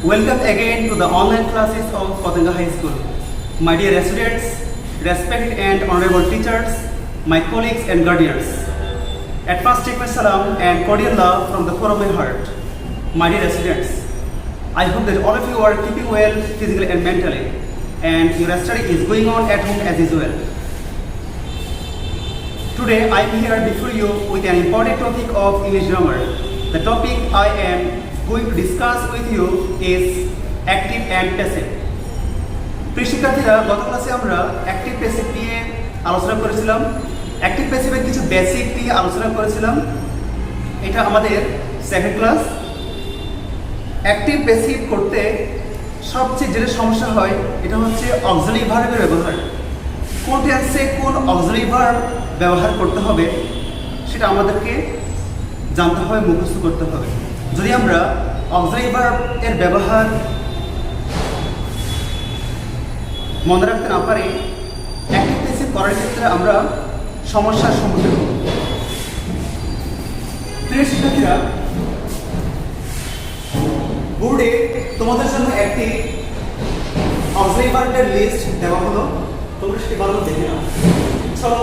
Welcome again to the online classes of Patanga High School. My dear students, respected and honorable teachers, my colleagues and guardians. At first take my salam and cordial love from the core of my heart. My dear students, I hope that all of you are keeping well physically and mentally, and your study is going on at home as usual. Today I am here before you with an important topic of English grammar. The topic I am going to discuss with you is active and passive. প্রিয় শিক্ষার্থীরা, গত ক্লাসে আমরা active passive নিয়ে আলোচনা করেছিলাম। Active প্যাসিভের কিছু basic নিয়ে আলোচনা করেছিলাম। এটা আমাদের সেকেন্ড ক্লাস। অ্যাক্টিভ প্যাসিভ করতে সবচেয়ে যেটা সমস্যা হয় এটা হচ্ছে অক্সিলারি ভার্বের ব্যবহার। কোন টেন্সে কোন অক্সিলারি ভার্ব ব্যবহার করতে হবে সেটা আমাদেরকে জানতে হবে, মুখস্থ করতে হবে। যদি আমরা অক্সিলারি ভার্ব এর ব্যবহার মনে রাখতে না পারি, অ্যাক্টিভ প্যাসিভ করার ক্ষেত্রে আমরা সমস্যার সম্মুখীন হব। প্রিয় শিক্ষার্থীরা, বোর্ডে তোমাদের জন্য একটি অক্সিলারি ভার্বের লিস্ট দেওয়া হলো, তোমরা সেটি ভালো দেখে নাও। চলো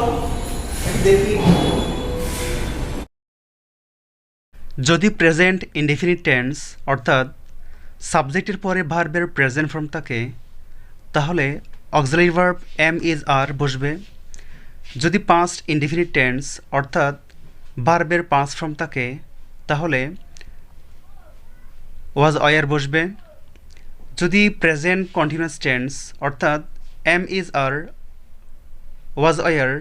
দেখি। যদি প্রেজেন্ট ইনডেফিনিট টেন্স অর্থাৎ সাবজেক্টের পরে ভার্বের প্রেজেন্ট ফর্ম থাকে তাহলে অক্সিলারি ভার্ব এম ইজ আর বসবে। যদি পাস্ট ইনডেফিনিট টেন্স অর্থাৎ ভার্বের পাস্ট ফর্ম থাকে তাহলে ওয়াজ অয়ার বসবে। যদি প্রেজেন্ট কন্টিনিউয়াস টেন্স অর্থাৎ am is are was were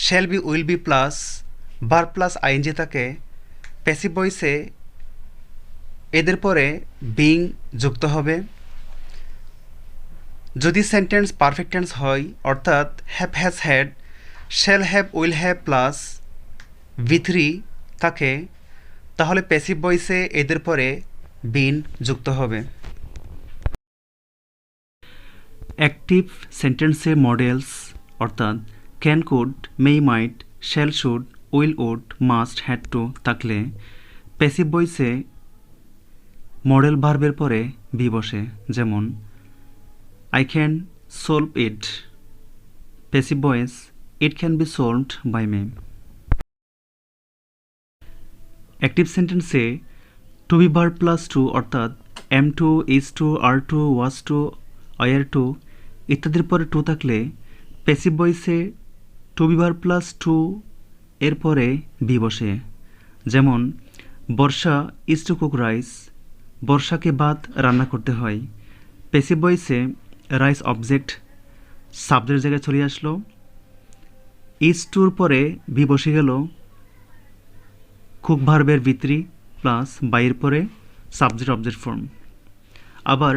shall be will be plus verb plus ING থাকে, প্যাসিভ ভয়েসে এদের পরে বিং যুক্ত হবে। যদি সেন্টেন্স পারফেক্ট টেন্স হয় অর্থাৎ have has had shall have will have plus V3 থাকে তাহলে প্যাসিভ ভয়েসে এদের পরে বিন যুক্ত হবে। অ্যাক্টিভ সেন্টেন্সে মডেলস অর্থাৎ can, could, may, might, shall, should, will, would, must, had to থাকলে প্যাসিভ ভয়েসে মডেল ভার্বের পরে বি বসে। যেমন I can solve it, passive voice it can be solved by me. Active সেন্টেন্সে to be verb plus to অর্থাৎ am to, is to, are to, was to, were to ইত্যাদির পরে to থাকলে passive ভয়েসে to be verb plus to এর পরে be বসে। যেমন বর্ষা ইজ টু কুক রাইস, বর্ষাকে ভাত রান্না করতে হয়, প্যাসিভ ভয়েসে রাইস অবজেক্ট সাবজেক্টের জায়গায় চলে আসলো, ইজ টুর পরে বি বসে গেল, কুক ভার্বের V3 প্লাস বাইয়ের পরে সাবজেক্ট অবজেক্ট ফর্ম। আবার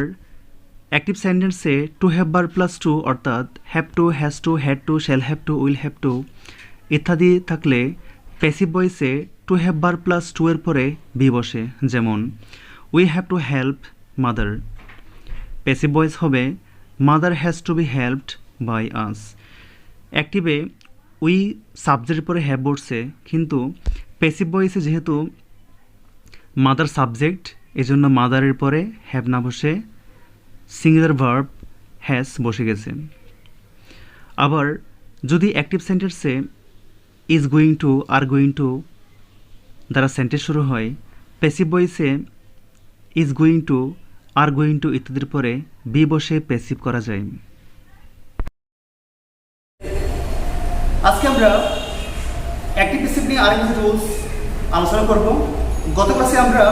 অ্যাক্টিভ সেন্টেন্সে to have verb plus to অর্থাৎ have to, has to, had to, shall have to, will have to ইত্যাদি থাকলে প্যাসিভ ভয়েসে to have verb plus to এর পরে বি বসে। যেমন we have to help mother, passive voice হবে mother has to be helped by us. অ্যাক্টিভে we সাবজেক্টের পরে হ্যাভ বসছে, কিন্তু প্যাসিভ ভয়েসে যেহেতু মাদার সাবজেক্ট এজন্য মাদারের পরে হ্যাভ না বসে সিঙ্গুলার ভার্ব হ্যাজ বসে গেছে। আবার যদি অ্যাক্টিভ সেন্টেন্সে is going to, are going to দ্বারা সেন্টেন্স শুরু হয়, প্যাসিভ ভয়েসে is going to, are going to ইত্যাদির পরে বি বসে প্যাসিভ করা যায়। আজকে আমরা অ্যাক্টিভ প্যাসিভ নিয়ে আরেক কিছু রুলস আলোচনা করব। গত ক্লাসে আমরা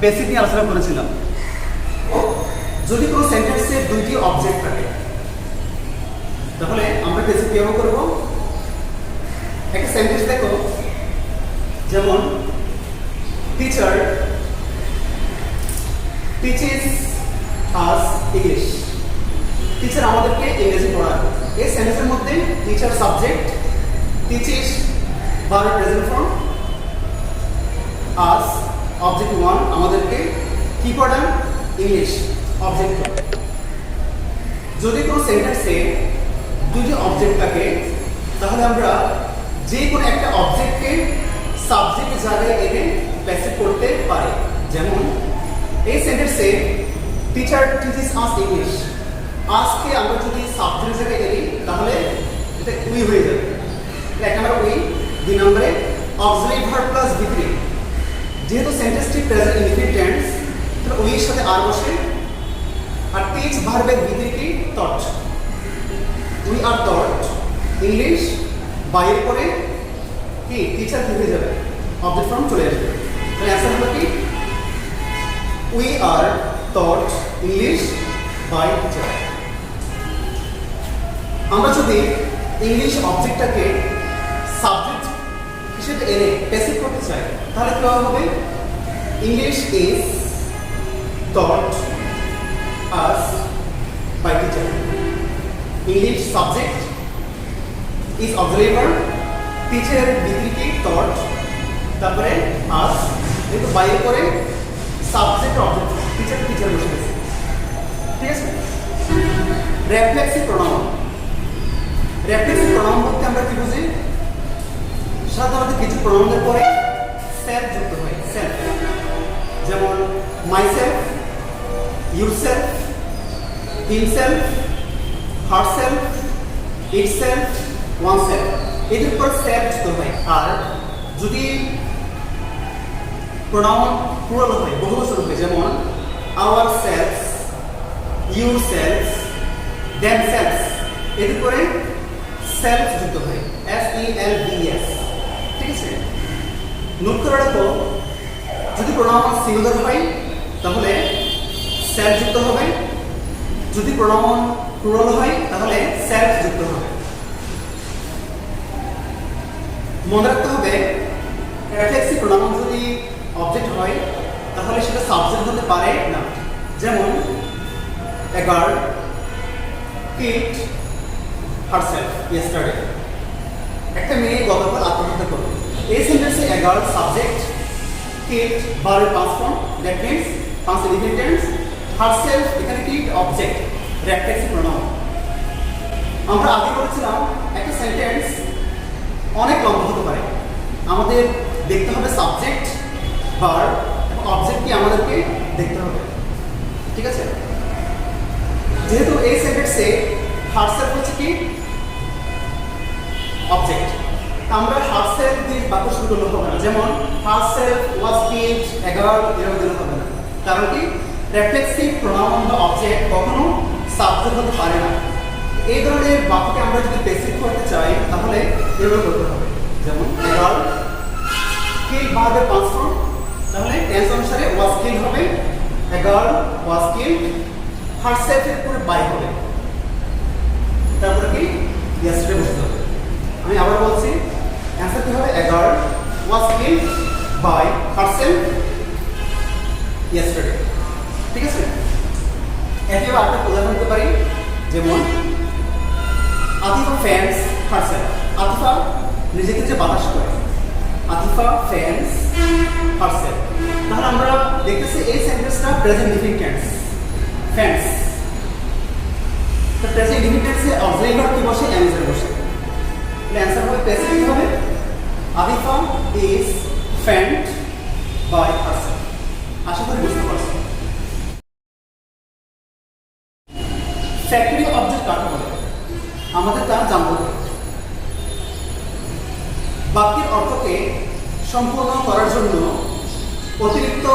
বেসিক নিয়ে আলোচনা করেছিলাম। যদি কোনো সেন্টেন্সে দুইটি অবজেক্ট থাকে তাহলে আমরা বেসিক কিভাবে করব? একটা সেন্টেন্স দেখো, যেমন teacher teaches us English, teacher আমাদেরকে ইংরেজি পড়ায়। এই সেন্টেন্সের মধ্যে teacher subject, teaches verb present form, us object one আমাদেরকে কি পড়ান? English object. যদি কোনো সেন্টেন্সে দুটি অবজেক্ট থাকে তাহলে আমরা যে কোনো একটা অবজেক্টকে সাবজেক্টের জায়গায় এনে প্যাসিভ করতে পারি। যেমন এই সেন্টেন্সে টিচার টিচিস আস ইংলিশ। আজকে আমরা যদি সাবজেক্ট জায়গায় এলি তাহলে এটা উই হয়ে যাবে। এক নম্বরে উই, দুই নম্বরে অক্সিলারি ভার্ব প্লাস V3। যেহেতু সেন্টেন্সটি প্রেজেন্ট ইনডিফিনিট টেন্স তাহলে উই এর সাথে আর বসে, আর টিচ ভার্বের V3 কি টট। উই আর টট ইংলিশ, বাইরে পরে কি টিচার কি হয়ে যাবে, অবজেক্ট ফর্ম চলে আসবে। তাহলে অ্যান্সার হলো কি we are taught English by teacher. আমরা যদি ইংলিশ অবজেক্টটাকে সাবজেক্ট হিসেবে এনে প্যাসিভ করতে চাই তাহলে কি হবে, English is taught us by teacher. English subject is auxiliary verb, teacher V3 কি টট, তারপরে আস, কিন্তু বাইরে করে সাবজেক্ট অবজেক্ট টিচার টিচার বসে গেছে। ঠিক আছে। রেফ্লেক্সিভ প্রোনাউন। রেফ্লেক্সিভ প্রোনাউন বলতে আমরা কি বুঝি, সাধারণত কিছু প্রোনাউনের পরে সেলফ যুক্ত হয়। সেলফ, যেমন myself, yourself, himself, herself, itself, oneself, এদের পর সেলফ যুক্ত হয়। আর যদি প্রোনাউন প্লুরাল হয়, বহুবচন হয়, যেমন ourselves, yourselves, themselves, এদের পরে সেলফ যুক্ত হয়, SELVS। ঠিক আছে। নোট করে রাখো, যদি প্রোনাউন সিঙ্গুলার হয় তাহলে সেলফ যুক্ত হবে, যদি প্রোনাউন প্লুরাল হয় তাহলে সেলফ যুক্ত হবে। মনে রাখতে হবে রেফ্লেক্সিভ প্রোনাউন যদি অবজেক্ট হয় তাহলে সেটা সাবজেক্ট হতে পারে না। যেমন a girl killed herself yesterday, একটা মেয়ে গতকাল আত্মহত্যা করলো। এই সেন্টেন্সে a girl সাবজেক্ট, killed ভার্বের past form, that means past indefinite tense, herself এখানে কি অবজেক্ট, রেফ্লেক্সিভ প্রোনাউন। আমরা আগে বলেছিলাম একটা সেন্টেন্স অনেক লম্বা হতে পারে, আমাদের দেখতে হবে সাবজেক্ট, ভার্ব এবং অবজেক্ট কি আমাদেরকে দেখতে হবে। ঠিক আছে। যেহেতু এই সেন্টেন্সে হারসেলফ হচ্ছে কি অবজেক্ট, আমরা হারসেলফ দিয়ে বাক্য শুরু করলে হবে না। যেমন herself was killed a girl, এরকম দিলে হবে না। কারণ কি রেফ্লেক্সিভ প্রোনাউন বা অবজেক্ট কখনো সাবজেক্ট হতে পারে না। এই ধরনের বাক্যকে আমরা যদি প্যাসিভ করতে চাই তাহলে এভাবে করতে হবে। যেমন এ গার্ল কিল্ড ভার্বের পাস্ট ফর্ম, তাহলে টেন্স অনুসারে ওয়াজ কিল্ড হবে, a girl was killed, herself এর পরে বাই হবে, তারপরে কি ইয়েস্টারডে বসতে হবে। আমি আবার বলছি, অ্যান্সার কি হবে, a girl was killed by herself yesterday. ঠিক আছে। একেবারে একটা উদাহরণ দিতে পারি, যেমন আতিফা ফ্যান্স হারসেলফ, আতিফা নিজেকে যে বাতাস করে, আতিফা ফ্যান্স হারসেলফ। তাহলে আমরা দেখতেছি এই সেন্টেন্সটা প্রেজেন্ট ইনডিফিনিট টেন্স, ফ্যান্স। তো প্রেজেন্ট ইনডিফিনিট টেন্সে অক্সিলারি ভার্ব কি বসে, এম এর বসে। তাহলে অ্যান্সার হবে প্যাসিভ হবে, আতিফা ইজ ফ্যান্ড বাই হারসেলফ। আশা করি বুঝতে পারছি। ফ্যাক্টরি অবজেক্ট কাকে বলে আমাদের তা জানতে হবে। বাক্যের অর্থকে সম্পূর্ণ করার জন্য অতিরিক্ত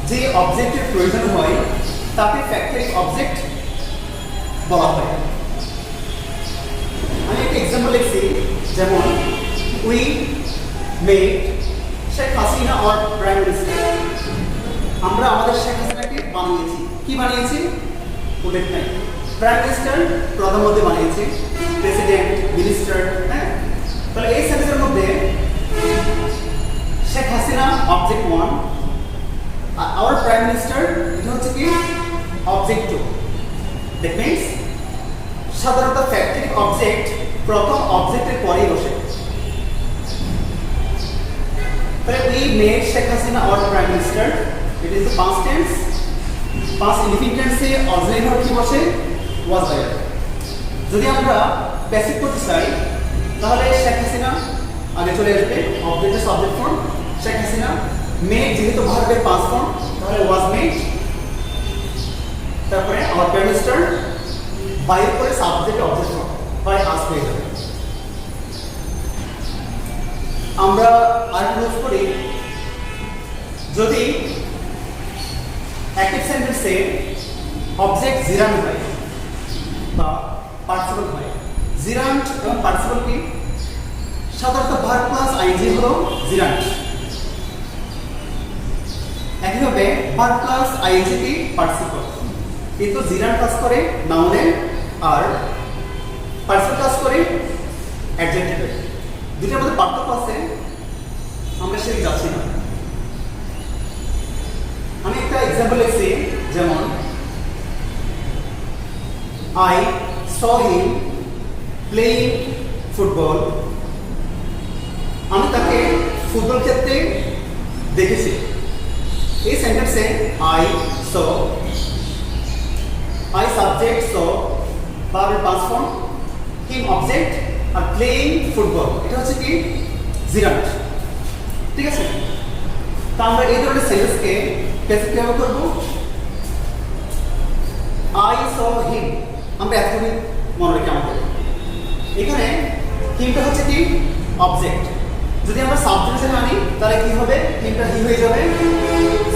যে অবজেক্টের প্রয়োজন হয় তাকে ফ্যাক্টরি অবজেক্ট বলা হয়। আমি একটা এক্সাম্পল লিখছি, যেমন we made Sheikh Hasina or prime minister. আমরা আমাদের শেখ হাসিনাকে বানিয়েছি। কি বানিয়েছি উল্লেখ নাই। প্রাইম মিনিস্টার প্রধানমন্ত্রী বানিয়েছি, প্রেসিডেন্ট, মিনিস্টার। হ্যাঁ, তাহলে এই সেন্টেন্সের মধ্যে Sheikh Hasina object 1, our prime minister এটা হচ্ছে কি অবজেক্ট 2। দ্যাট মিন্স সাধারণত ফ্যাক্টরি অবজেক্ট প্রথম অবজেক্টের পরেই বসে। তাহলে we made Sheikh Hasina or prime minister, it is the past tense. Past indefinite টেন্সে অক্সিলারি ভার্ব কি বসে, ওয়াজ দেয়ার। যদি আমরা প্যাসিভ করতে চাই তাহলে শেখ হাসিনা আগে চলে আসবে, অবজেক্টের subject form Sheikh Hasina. Made যেহেতু ভার্বের পাস্ট ফর্ম তাহলে ওয়াজ মেড, তারপরে আমার প্রেমিস্টার বাইরে করে subject object form by us হয়ে যাবে। আমরা আর নোট করি, যদি অ্যাক্টিভ সেন্টেন্সে অবজেক্ট জিরান্ট হয় বা পার্টিসিপল হয়, জিরান্ট এবং পার্টিসিপল কি? সাধারণত ভার্ব প্লাস আইএনজি হলো জিরান্ট। একইভাবে ভার্ব প্লাস আইএনজি কি? পার্টিসিপল। কিন্তু জিরান্ট কাজ করে নাউনে আর পার্টিসিপল কাজ করে অ্যাডজেক্টিভে। দুটোর মধ্যে পার্থক্য আছে, আমরা সেদিকে যাচ্ছি না। আমি একটা এক্সাম্পল লিখছি, যেমন I saw him playing football. আমি তাকে ফুটবল খেলতে দেখেছি। এই সেন্টেন্সে I saw, I subject saw, verb past form, him object R playing football এটা হচ্ছে কি? জিরান্ট। ঠিক আছে? তা আমরা এই ধরনের সেন্টেন্সকে প্যাসিভ কিভাবে করব? I saw him, আমরা এতটুকু মনে রেখে আমাদের এখানে হিমটা হচ্ছে কি? অবজেক্ট। যদি আমরা সাবজেক্ট হিসেবে আনি তাহলে কি হবে? হিমটা হি হয়ে যাবে।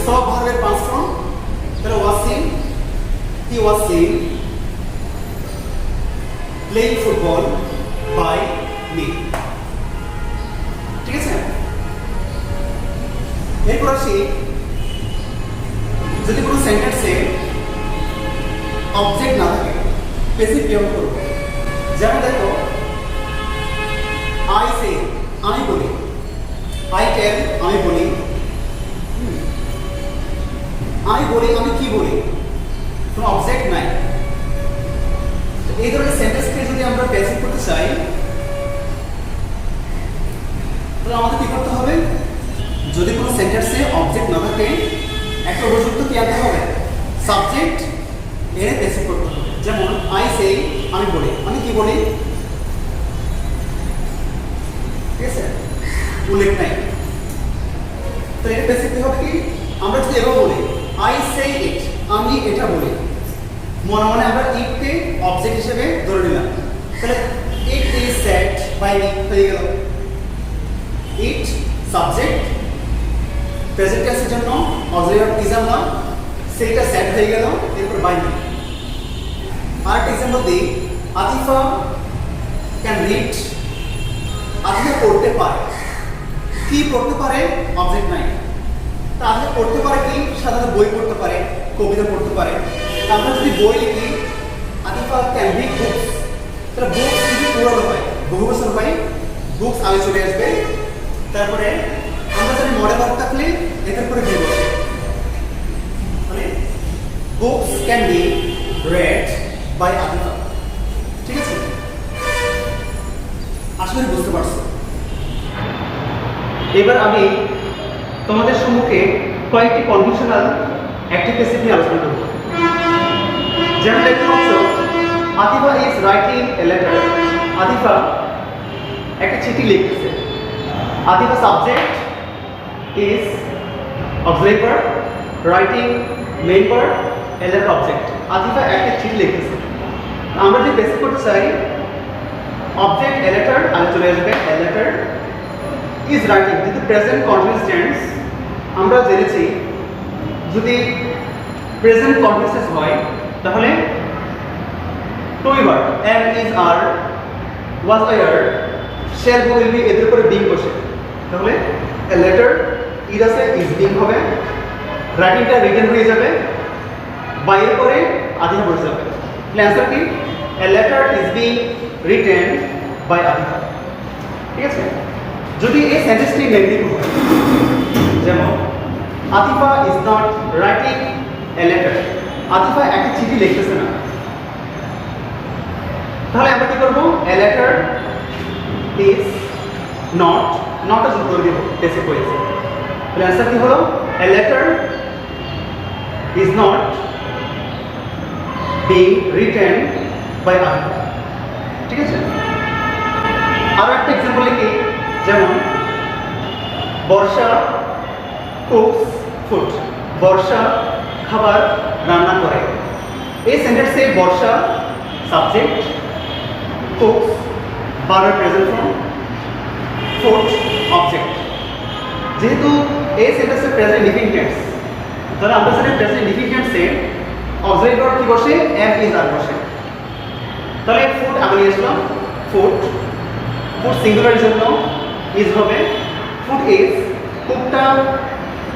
saw ভার্বের পাস্ট ফর্ম, তাহলে was seen, he was seen playing football by me। ঠিক আছে? এরপর আসি, যদি কোনো সেন্টেন্সে অবজেক্ট না থাকে প্যাসিভ কিভাবে করব? যেমন দেখো, আই সে আমি বলি, আই টেল আমি বলি, আমি বলি আমি কি বলি, কোনো অবজেক্ট নাই। এই ধরনের সেন্টেন্সকে যদি আমরা প্যাসিভ করতে চাই তাহলে আমাদের কি করতে হবে? যদি কোনো সেন্টেন্সে অবজেক্ট না থাকে একটা উপযুক্ত কি আনতে হবে? সাবজেক্ট এর প্যাসিভ করতে হবে। যেমন আই সে আমি বলি, আমি কি বলি? ঠিক আছে, উল্লেখ নাই। তো এটা প্যাসিভ হবে কি? আমরা যদি এভাবে বলি আই সে ইট, আমি এটা বলি, মনে মনে আমরা ইটকে অবজেক্ট হিসেবে ধরে নিলাম, তাহলে it is said by me হয়ে গেল। ইট সাবজেক্ট, প্রেজেন্ট টেন্সের জন্য অক্সিলারি ভার্ব ইজ আনলাম, সেটা সেড হয়ে গেল, এরপর বাই মি। আরেকটা এক্সাম্পল দিই, আতিফা ক্যান রিড, আতিফা পড়তে পারে। কি পড়তে পারে? অবজেক্ট নাই। তা আতিফা পড়তে পারে কি? সাধারণত বই পড়তে পারে, কবিতা পড়তে পারে। আমরা যদি বই লিখি আতিফা ক্যান রিড বুকস, তাহলে বুকস যদি পুরনো হয়, বহু বছর হয়, বুকস আগে চলে আসবে। তারপরে আমরা যদি মডেল ভার্ব থাকলে এটার পরে কি বলবো? মানে books can be read by Atifa. ঠিক আছে? আসলে বুঝতে পারছো? এবার আমি তোমাদের সম্মুখে কয়েকটি কন্ডিশনাল অ্যাক্টিভ প্যাসিভ নিয়ে আলোচনা করব। যেমন দেখতে পাচ্ছ, Atifa is writing a letter, Atifa একটা চিঠি লিখতেছে। Atifa subject is auxiliary verb, writing main verb, a letter object. Atifa একটা চিঠি লিখতেছে। আমরা যদি প্যাসিভ করতে চাই, অবজেক্ট এ লেটার আগে চলে আসবে, এ লেটার ইজ রাইটিং, যেহেতু প্রেজেন্ট কন্টিনিউয়াস টেন্স আমরা জেনেছি যদি প্রেজেন্ট কন্টিনিউয়াস হয় তাহলে to verb am is are, was are, shall will be এদের উপরে বিং বসে, তাহলে এ লেটার ইজ আছে, ইজ বিং হবে, রাইটিংটা রিটেন হয়ে যাবে, বাইরের পরে আতিফা বসে যাবে। তাহলে অ্যান্সার কি? A letter is being written by Atifa. ঠিক আছে? যদি এই সেন্টেন্সটি নেগেটিভ হয়, যেমন Atifa is not writing a letter, Atifa একটা চিঠি লিখতেছে না, তাহলে আমরা কি করবো? এ লেটার ইজ নট, নটটা যোগ করে দিব প্যাসিভ হয়েছে। তাহলে অ্যান্সার কি হলো? A letter is not being written by Atifa. ঠিক আছে? আরো একটা এক্সাম্পল লিখি, যেমন বর্ষা কুকস ফুড, বর্ষা খাবার রান্না করে। এই সেন্টেন্সে বর্ষা সাবজেক্ট, কুকস ভার্বের প্রেজেন্ট ফর্ম, ফুড অবজেক্ট। যেহেতু এই সেন্টেন্সের প্রেজেন্ট ইনডিফিনিট টেন্স, তাহলে আমরা জানি প্রেজেন্ট ইনডিফিনিট টেন্সে অক্সিলারি ভার্ব কি বসে? এম ইজ আর বসে। তাহলে ফুড আমি নিয়ে আসলাম, ফুড। ফুড সিঙ্গুলারের জন্য ইজ হবে, ফুড ইজ। কুকটা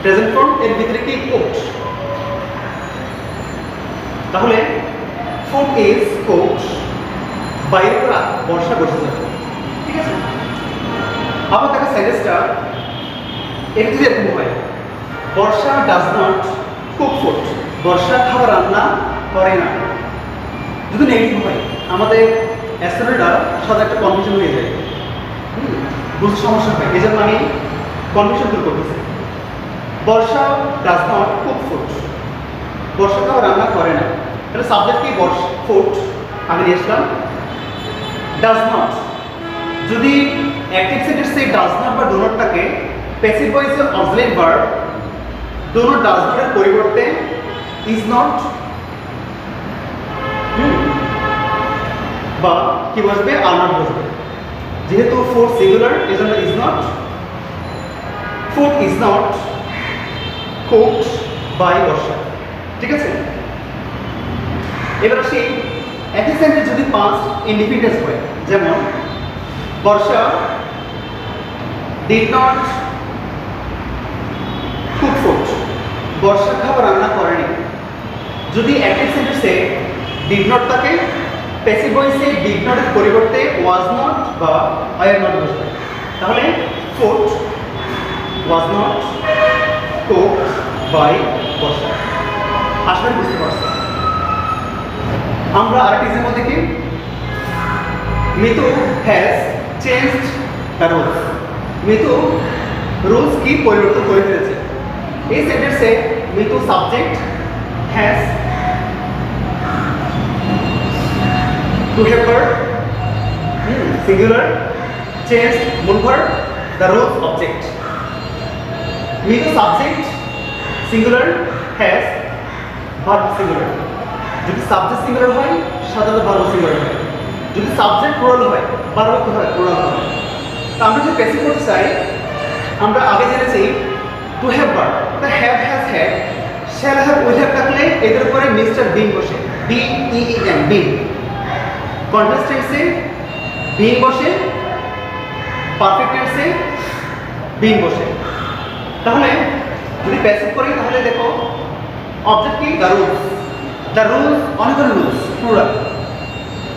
প্রেজেন্ট ফর্ম, এর ভিতরে কি? কুকড। তাহলে ফুড ইজ কুকড, বাইরে পুরা বর্ষা বসে যাবে। ঠিক আছে? আবার দেখো সেন্টেন্সটা একটু এরকম হয়, বর্ষা does not cook food, Barsha খাবার রান্না করে না। যদি নেগেটিভ হয় আমাদের স্টুডেন্টরা সাথে একটা কনফিউশন হয়ে যায়, বুঝতে সমস্যা হয়। এই জন্য আমি কনফিউশন দূর করতেছি। বর্ষা does not cook food, Barsha খাবার রান্না করে না। তাহলে সাবজেক্ট কি? বর্ষা, ফুড আমি নিয়ে আসলাম। ডাজ নট, যদি অ্যাক্টিভ সেন্টেন্সে ডাজ নট বা ডু নট থাকে, প্যাসিভ ভয়েসে auxiliary verb do not does নটের পরিবর্তে ইজ নট বা কি বসবে? আর নট বসবে। যেহেতু ফুড সিঙ্গুলার এজন্য is not. Food is not cooked by Barsha. ঠিক আছে? এবার আসি একই সেন্টেন্স যদি পাস্ট ইনডিফিনিট হয়, যেমন Barsha did not cook food, Barsha খাবার রান্না করেনি। যদি একই সেন্টেন্সে ডিড নট থাকে, প্যাসিভ ভয়েসে ডিড নটের পরিবর্তে ওয়াজ নট বা আর নট বসবে। তাহলে food was not cooked by Barsha. আসলে বুঝতে পারছি। আমরা আরেকটি এক্সাম্পল দেখি, Mitu has changed the rules, Mitu rules কি পরিবর্তন করে ফেলেছে। এই সেন্টেন্সে Mitu subject, has to have verb singular, changed মূল verb, the rules object. Mitu subject singular, has verb singular. যদি সাবজেক্ট সিঙ্গুলার হয় সাধারণত ভার্ব সিঙ্গুলার হয়, যদি সাবজেক্ট প্লুরাল হয় ভার্ব কি হয়? প্লুরাল হয়। তো আমরা যদি প্যাসিভ করতে চাই, আমরা আগে জেনেছি টু হ্যাভ ভার্ব, তা have has had, shall have will have থাকলে এদের উপরে মিস্টার বিং বসে, B E E N, being. Continuous টেন্সে বিং বসে, পারফেক্ট টেন্সে বিং বসে। তাহলে যদি প্যাসিভ করি তাহলে দেখো অবজেক্ট কি? The rules. দ্য রুলস, অনেক রুলস প্লুরাল।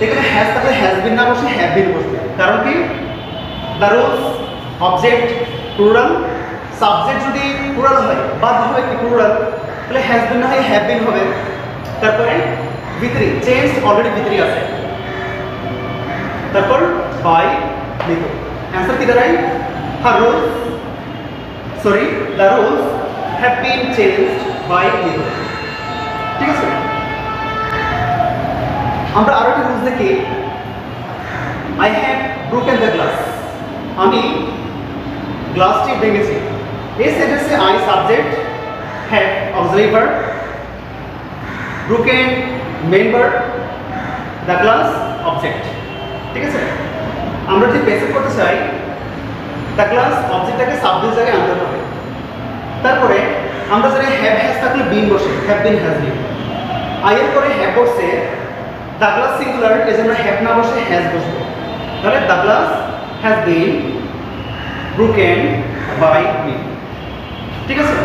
এখানে হ্যাজ থাকলে হ্যাজ বিন না বসে হ্যাভ বিন বসবে। কারণ কি? The rules object plural, subject যদি প্লুরাল হয় বাদ হবে কি? প্লুরাল। তাহলে হ্যাজ বিন না হয় হ্যাভ বিন হবে। তারপরে ভিতরি, চেঞ্জ অলরেডি ভিতরি আছে। তারপর বাই লিখো, অ্যান্সার কি দাঁড়ায়? Her rules, sorry the rules have been changed by লিখো। ঠিক আছে? আমরা আরো একটা রুলস দেখি, I have broken the glass, আমি গ্লাসটি ভেঙেছি। এই সেন্টেন্সে I subject, have auxiliary verb, broken main verb, the glass object. ঠিক আছে? আমরা যদি প্যাসিভ করতে চাই, দ্য গ্লাস অবজেক্টটাকে সাবজেক্ট জায়গায় আনতে হবে। তারপরে আমরা জানি হ্যাভ হ্যাজ থাকলে বিন বসে, have been has been. I এর পরে হ্যাভ বসে, দ্য গ্লাস সিঙ্গুলার এজন্য হ্যাভ না বসে হ্যাজ বসবে। তাহলে the glass has been broken by me. ঠিক আছে?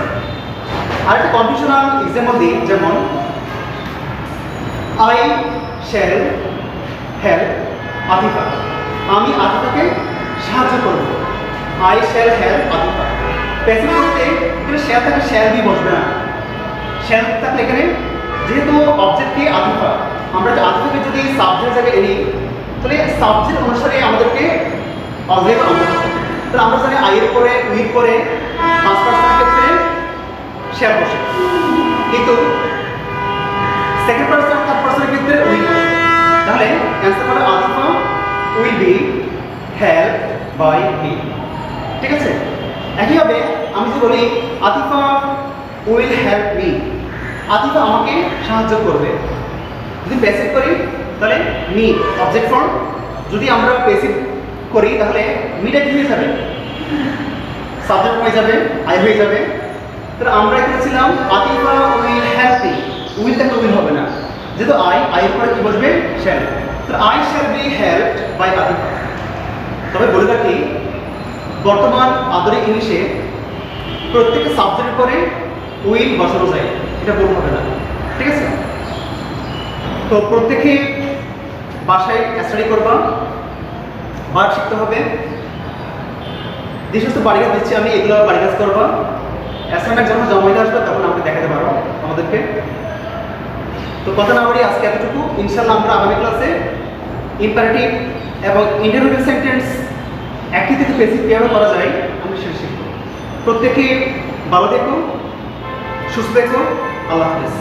আরেকটা কনফিউশনাল এক্সাম্পল দিই, যেমন আই শ্যাল হেল্প আতিফা, আমি আতিফাকে সাহায্য করব। I shall help Atifa. Passive করতে এখানে শ্যাল থাকলে শ্যাল দিয়ে বসবে না। শ্যাল থাকলে এখানে যেহেতু অবজেক্ট কি? আতিফা, আমরা আতিফাকে যদি সাবজেক্ট জায়গায় এনি, তাহলে সাবজেক্ট অনুসারে আমাদেরকে অবজেক্ট আনতে হবে। তাহলে আমরা জানি আই এর পরে উইর পরে ফার্স্ট পারসনের ক্ষেত্রে শ্যাল বসে, কিন্তু সেকেন্ড পারসন থার্ড পারসনের ক্ষেত্রে উইল বসে। তাহলে অ্যান্সার হবে Atifa will be help by me. ঠিক আছে? একইভাবে আমি যদি বলি Atifa will help me, Atifa আমাকে সাহায্য করবে। যদি প্যাসিভ করি তাহলে মি অবজেক্ট ফর্ম, যদি আমরা প্যাসিভ করি তাহলে মিটা কি হয়ে যাবে, সাবজেক্ট হয়ে যাবে, আই হয়ে যাবে। তাহলে আমরা এখানে ছিলাম Atifa will help me, will থেকে উইল হবে না, যেহেতু আই এর পরে কি বসবে, শ্যাল। তাহলে I shall be helped by Atifa. তবে বলে রাখি বর্তমান আধুনিক ইংলিশে প্রত্যেকটা সাবজেক্টের পরে উইল বসানো যায়, এটা ভুল হবে না, ঠিক আছে? তো প্রত্যেকে বাসায় স্টাডি করবা, বার শিখতে হবে। যে সমস্ত বাড়ি কাজ দিচ্ছি আমি, এগুলো বাড়ি কাজ করবা। অ্যাসাইনমেন্ট যখন জমা দিতে আসবে তখন আমাকে দেখাতে পারো আমাদেরকে। তো কথা না বলি আজকে এতটুকু। ইনশাল্লাহ আমরা আগামী ক্লাসে ইম্পারেটিভ এবং ইন্টারভিউ সেন্টেন্স একটি থেকে বেশি কীভাবে করা যায় আমি সেটা শিখব। প্রত্যেকে ভালো দেখো, সুস্থ দেখো, আল্লাহ হাফেজ।